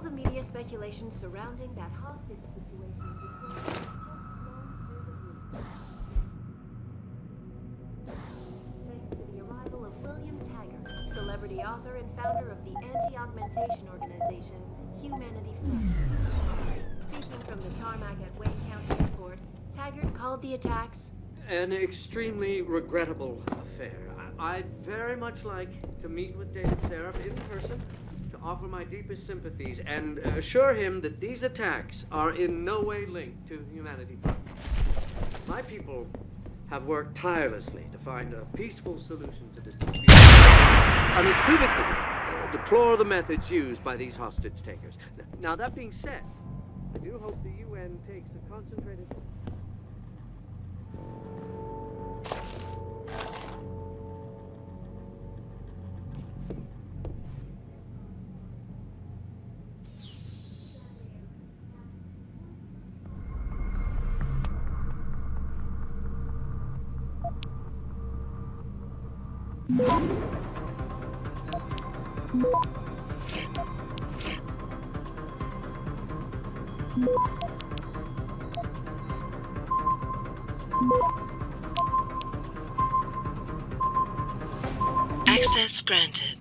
the media speculation surrounding that hostage situation is just blown through the roof. Thanks to the arrival of William Taggart, celebrity author and founder of the anti-augmentation organization Humanity First. Speaking from the tarmac at Wayne County Airport, Taggart called the attacks an extremely regrettable affair. I'd very much like to meet with David Seraph in person to offer my deepest sympathies and assure him that these attacks are in no way linked to Humanity First. My people have worked tirelessly to find a peaceful solution to this dispute. Unequivocally deplore the methods used by these hostage takers. Now, that being said, I do hope the UN takes a concentrated... Access granted.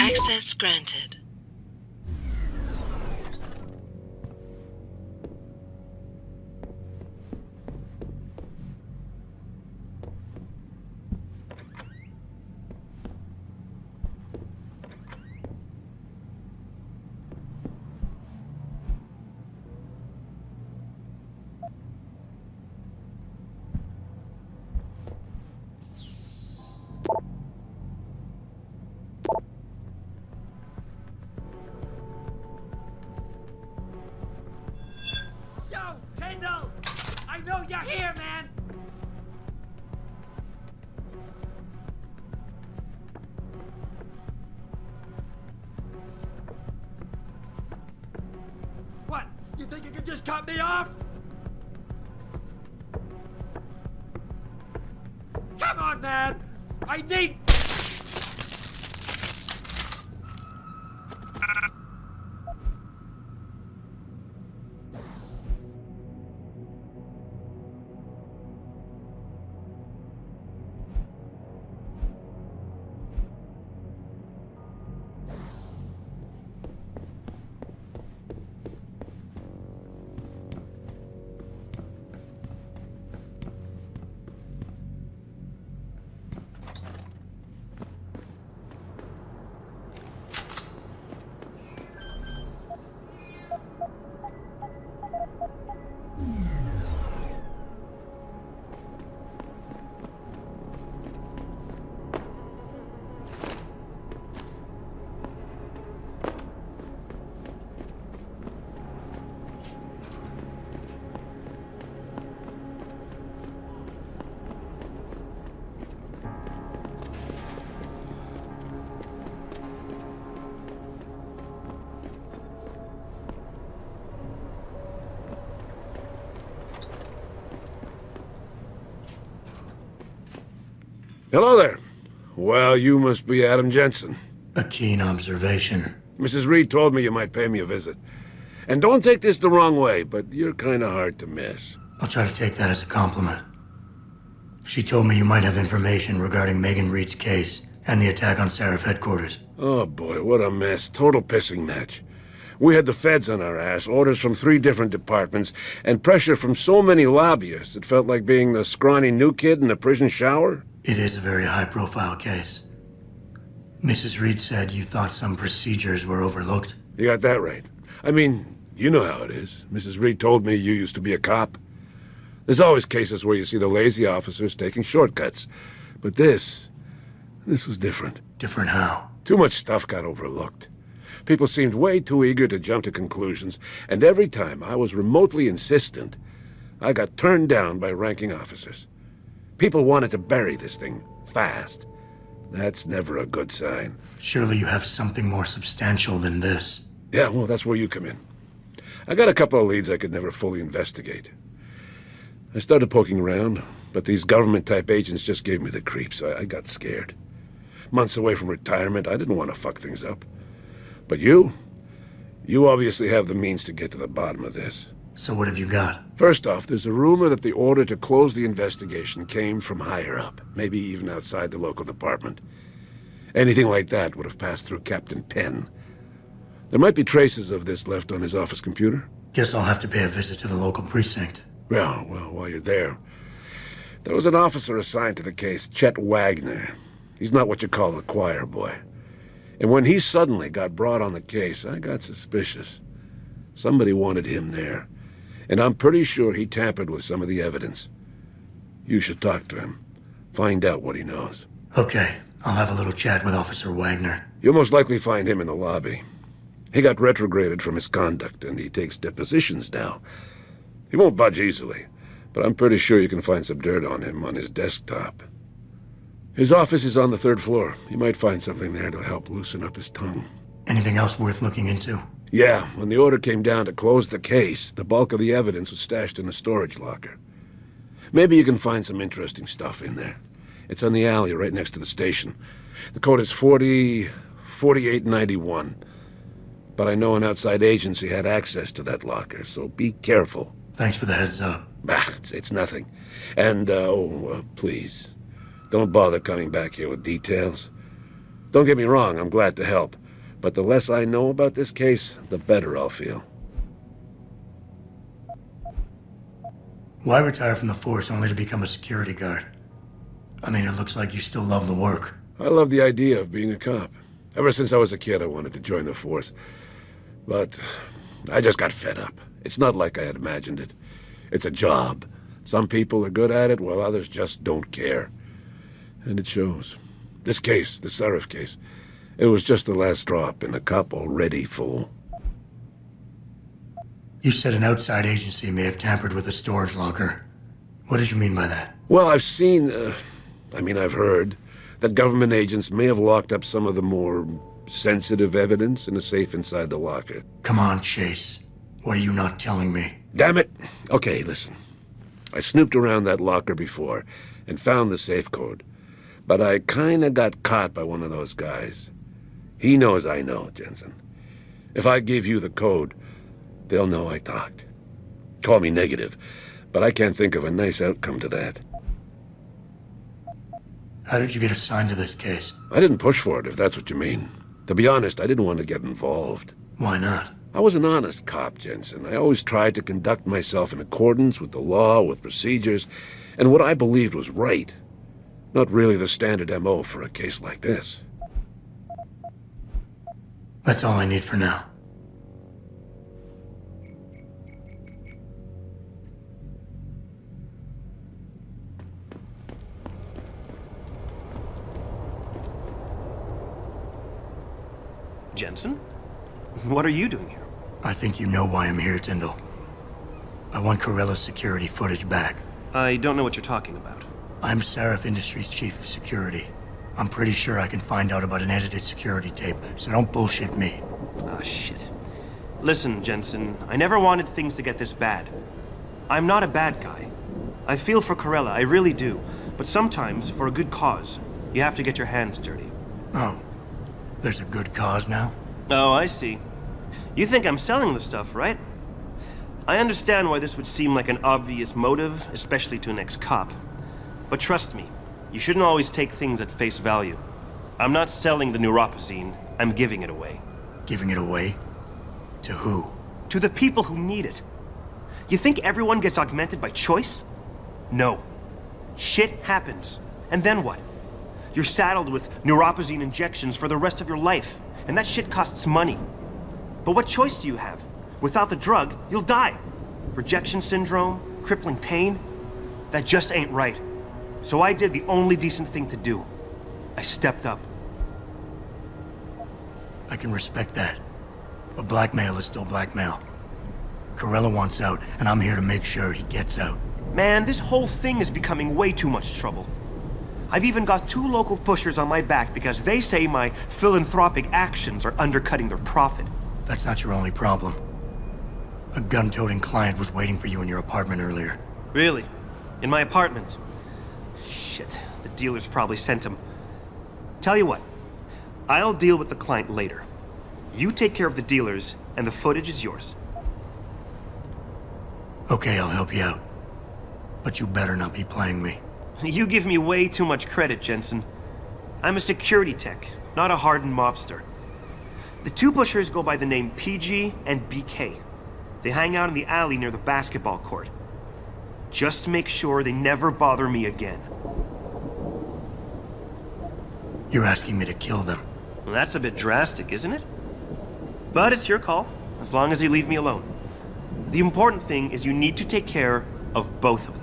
Access granted. I know you're here, man! What? You think you can just cut me off? Come on, man! I need... Hello there. Well, you must be Adam Jensen. A keen observation. Mrs. Reed told me you might pay me a visit. And don't take this the wrong way, but you're kind of hard to miss. I'll try to take that as a compliment. She told me you might have information regarding Megan Reed's case and the attack on Seraph headquarters. Oh boy, what a mess. Total pissing match. We had the feds on our ass, orders from 3 different departments, and pressure from so many lobbyists it felt like being the scrawny new kid in a prison shower. It is a very high-profile case. Mrs. Reed said you thought some procedures were overlooked. You got that right. I mean, you know how it is. Mrs. Reed told me you used to be a cop. There's always cases where you see the lazy officers taking shortcuts. But this was different. Different how? Too much stuff got overlooked. People seemed way too eager to jump to conclusions, and every time I was remotely insistent, I got turned down by ranking officers. People wanted to bury this thing fast. That's never a good sign. Surely you have something more substantial than this. Yeah, well, that's where you come in. I got a couple of leads I could never fully investigate. I started poking around, but these government-type agents just gave me the creeps. I got scared. Months away from retirement, I didn't want to fuck things up. But you obviously have the means to get to the bottom of this. So what have you got? First off, there's a rumor that the order to close the investigation came from higher up, maybe even outside the local department. Anything like that would have passed through Captain Penn. There might be traces of this left on his office computer. Guess I'll have to pay a visit to the local precinct. Well, while you're there, there was an officer assigned to the case, Chet Wagner. He's not what you call a choir boy. And when he suddenly got brought on the case, I got suspicious. Somebody wanted him there. And I'm pretty sure he tampered with some of the evidence. You should talk to him. Find out what he knows. Okay, I'll have a little chat with Officer Wagner. You'll most likely find him in the lobby. He got retrograded from his conduct, and he takes depositions now. He won't budge easily, but I'm pretty sure you can find some dirt on him on his desktop. His office is on the 3rd floor. You might find something there to help loosen up his tongue. Anything else worth looking into? Yeah, when the order came down to close the case, the bulk of the evidence was stashed in a storage locker. Maybe you can find some interesting stuff in there. It's on the alley right next to the station. The code is 4891. But I know an outside agency had access to that locker, so be careful. Thanks for the heads up. Bah, it's nothing. And, please, don't bother coming back here with details. Don't get me wrong, I'm glad to help. But the less I know about this case, the better I'll feel. Why retire from the force only to become a security guard? I mean, it looks like you still love the work. I love the idea of being a cop. Ever since I was a kid, I wanted to join the force. But I just got fed up. It's not like I had imagined it. It's a job. Some people are good at it, while others just don't care. And it shows. This case, the Seraph case, it was just the last drop in a cup already full. You said an outside agency may have tampered with the storage locker. What did you mean by that? Well, I've heard that government agents may have locked up some of the more sensitive evidence in a safe inside the locker. Come on, Chase. What are you not telling me? Damn it! Okay, listen. I snooped around that locker before and found the safe code. But I kinda got caught by one of those guys. He knows I know, Jensen. If I give you the code, they'll know I talked. Call me negative, but I can't think of a nice outcome to that. How did you get assigned to this case? I didn't push for it, if that's what you mean. To be honest, I didn't want to get involved. Why not? I was an honest cop, Jensen. I always tried to conduct myself in accordance with the law, with procedures, and what I believed was right. Not really the standard MO for a case like this. That's all I need for now. Jensen? What are you doing here? I think you know why I'm here, Tyndall. I want Corella's security footage back. I don't know what you're talking about. I'm Seraph Industries' chief of security. I'm pretty sure I can find out about an edited security tape, so don't bullshit me. Ah, shit. Listen, Jensen, I never wanted things to get this bad. I'm not a bad guy. I feel for Corella, I really do. But sometimes, for a good cause, you have to get your hands dirty. Oh, there's a good cause now? Oh, I see. You think I'm selling the stuff, right? I understand why this would seem like an obvious motive, especially to an ex-cop. But trust me, you shouldn't always take things at face value. I'm not selling the neuropazine, I'm giving it away. Giving it away? To who? To the people who need it. You think everyone gets augmented by choice? No. Shit happens. And then what? You're saddled with neuropazine injections for the rest of your life, and that shit costs money. But what choice do you have? Without the drug, you'll die. Rejection syndrome, crippling pain. That just ain't right. So I did the only decent thing to do. I stepped up. I can respect that. But blackmail is still blackmail. Corella wants out, and I'm here to make sure he gets out. Man, this whole thing is becoming way too much trouble. I've even got 2 local pushers on my back because they say my philanthropic actions are undercutting their profit. That's not your only problem. A gun-toting client was waiting for you in your apartment earlier. Really? In my apartment? Shit, the dealers probably sent him. Tell you what, I'll deal with the client later. You take care of the dealers, and the footage is yours. Okay, I'll help you out. But you better not be playing me. You give me way too much credit, Jensen. I'm a security tech, not a hardened mobster. The 2 pushers go by the name PG and BK. They hang out in the alley near the basketball court. Just make sure they never bother me again. You're asking me to kill them. Well, that's a bit drastic, isn't it? But it's your call, as long as you leave me alone. The important thing is you need to take care of both of them.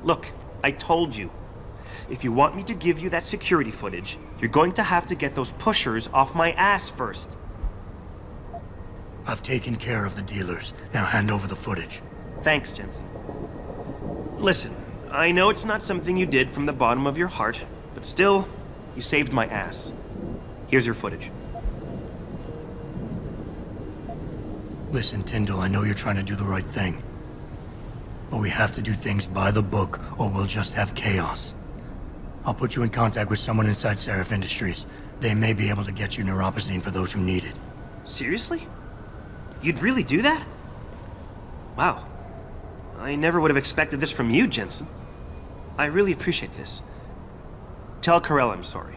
Look, I told you. If you want me to give you that security footage, you're going to have to get those pushers off my ass first. I've taken care of the dealers. Now hand over the footage. Thanks, Jensen. Listen, I know it's not something you did from the bottom of your heart, but still, you saved my ass. Here's your footage. Listen, Tyndall, I know you're trying to do the right thing. But we have to do things by the book, or we'll just have chaos. I'll put you in contact with someone inside Seraph Industries. They may be able to get you neuropazine for those who need it. Seriously? You'd really do that? Wow. I never would have expected this from you, Jensen. I really appreciate this. Tell Corella I'm sorry.